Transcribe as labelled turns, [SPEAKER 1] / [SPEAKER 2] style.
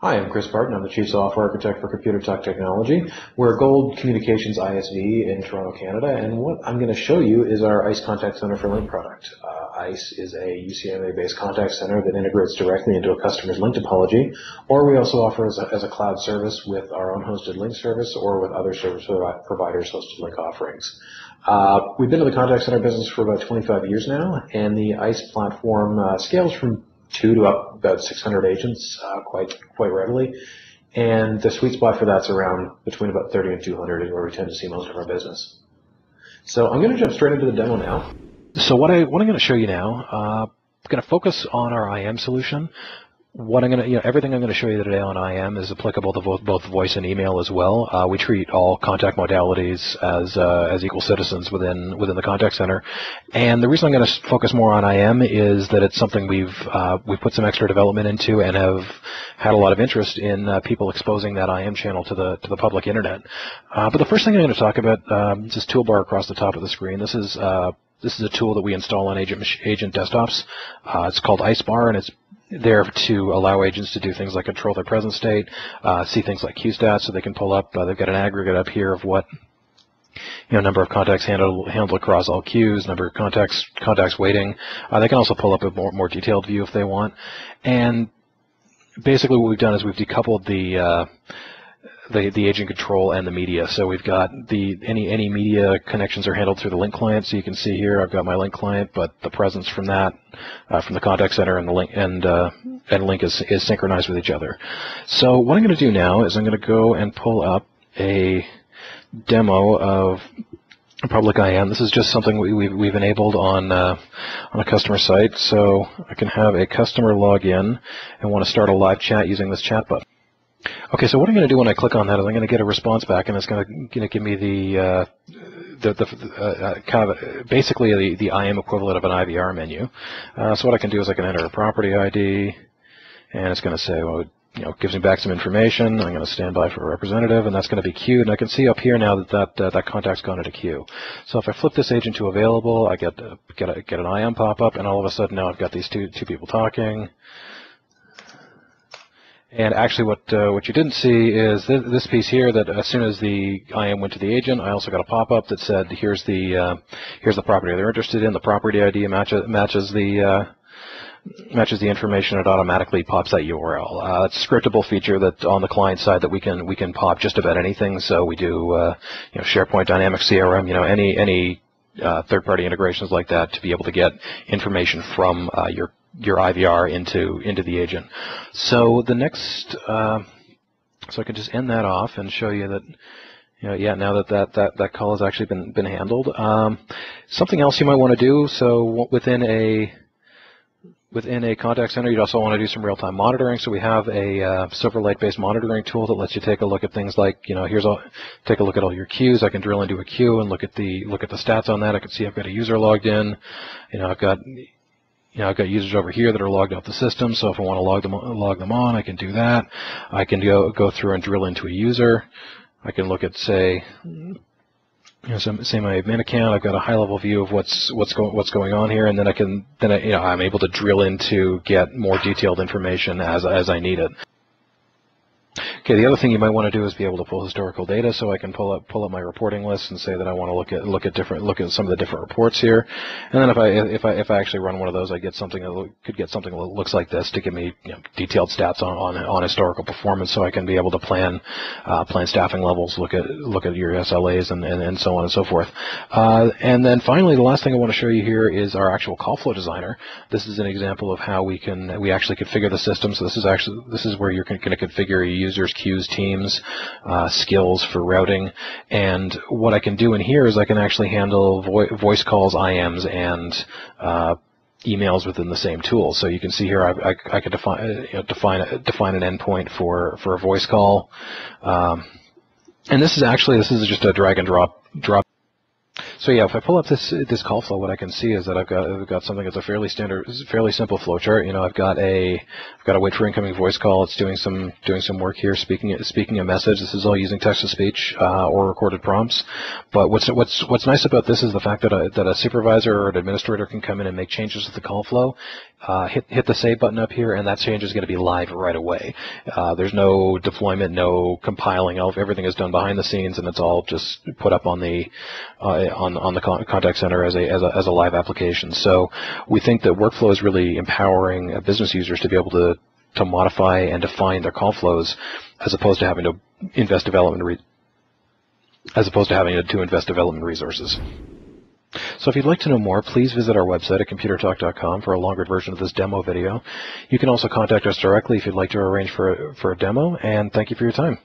[SPEAKER 1] Hi, I'm Chris Barton. I'm the Chief Software Architect for ComputerTalk Technology. We're a Gold Communications ISV in Toronto, Canada, and what I'm going to show you is our ICE Contact Center for Lync product. ICE is a UCMA-based contact center that integrates directly into a customer's Lync topology, or we also offer as a cloud service with our own hosted Lync service or with other service providers' hosted Lync offerings. We've been in the contact center business for about 25 years now, and the ICE platform scales from 2 to up about 600 agents quite readily, and the sweet spot for that's around between about 30 and 200 is where we tend to see most of our business. So I'm going to jump straight into the demo now. So what I'm going to show you now, I'm going to focus on our IM solution. What I'm going to, everything I'm going to show you today on IM is applicable to both voice and email as well. We treat all contact modalities as equal citizens within the contact center. And the reason I'm going to focus more on IM is that it's something we've put some extra development into and have had a lot of interest in people exposing that IM channel to the public internet. But the first thing I'm going to talk about is this toolbar across the top of the screen. This is a tool that we install on agent desktops. It's called IceBar, and it's there to allow agents to do things like control their present state, see things like queue stats, so they can pull up. They've got an aggregate up here of what number of contacts handled across all queues, number of contacts waiting. They can also pull up a more detailed view if they want. And basically, what we've done is we've decoupled the agent control and the media. So we've got any media connections are handled through the Lync client. So you can see here I've got my Lync client, but the presence from that from the contact center and the Lync and Lync is synchronized with each other. So what I'm going to do now is I'm going to go and pull up a demo of public IM. This is just something we've enabled on a customer site. So I can have a customer log in and want to start a live chat using this chat button. Okay, so what I'm going to do when I click on that is I'm going to get a response back, and it's going to give me the kind of basically the IM equivalent of an IVR menu. So what I can do is I can enter a property ID, and it's going to say, well, it gives me back some information. I'm going to stand by for a representative, and that's going to be queued. And I can see up here now that contact's gone into queue. So if I flip this agent to available, I get an IM pop up, and all of a sudden now I've got these two people talking. And actually what you didn't see is this piece here, that as soon as the IM went to the agent, I also got a pop-up that said, here's the property they're interested in. The property ID matches the information. It automatically pops that URL. It's a scriptable feature that on the client side that we can pop just about anything. So we do SharePoint, Dynamics CRM, any third-party integrations like that to be able to get information from your IVR into the agent. So the next, so I can just end that off and show you that, now that call has actually been handled. Something else you might want to do. So within a contact center, you'd also want to do some real-time monitoring. So we have a Silverlight-based monitoring tool that lets you take a look at things like, take a look at all your queues. I can drill into a queue and look at the stats on that. I can see I've got a user logged in. I've got users over here that are logged off the system, so if I want to log them on, I can do that. I can go through and drill into a user. I can look at, say my admin account. I've got a high-level view of what's going on here, and then I'm able to drill in to get more detailed information as I need it. Okay, the other thing you might want to do is be able to pull historical data, so I can pull up my reporting list and say that I want to look at some of the different reports here. And then if I actually run one of those, I get something that looks like this to give me detailed stats on historical performance, so I can be able to plan staffing levels, look at your SLAs and so on and so forth. And then finally, the last thing I want to show you here is our actual call flow designer. This is an example of how we actually configure the system. So this is where you're going to configure users, queues, teams, skills for routing. And what I can do in here is I can actually handle voice calls, IMs, and emails within the same tool. So you can see here I could define an endpoint for a voice call. And this is just a drag and drop. So yeah, if I pull up this call flow, what I can see is that I've got something that's a fairly simple flow chart. You know, I've got a wait for incoming voice call. It's doing some work here, speaking a message. This is all using text to speech or recorded prompts. But what's nice about this is the fact that a supervisor or an administrator can come in and make changes to the call flow. Hit the save button up here, and that change is going to be live right away. There's no deployment, no compiling. Everything is done behind the scenes, and it's all just put up on the contact center as a live application. So we think that workflow is really empowering business users to be able to modify and define their call flows, as opposed to having to invest development resources. So if you'd like to know more, please visit our website at ComputerTalk.com for a longer version of this demo video. You can also contact us directly if you'd like to arrange for a demo, and thank you for your time.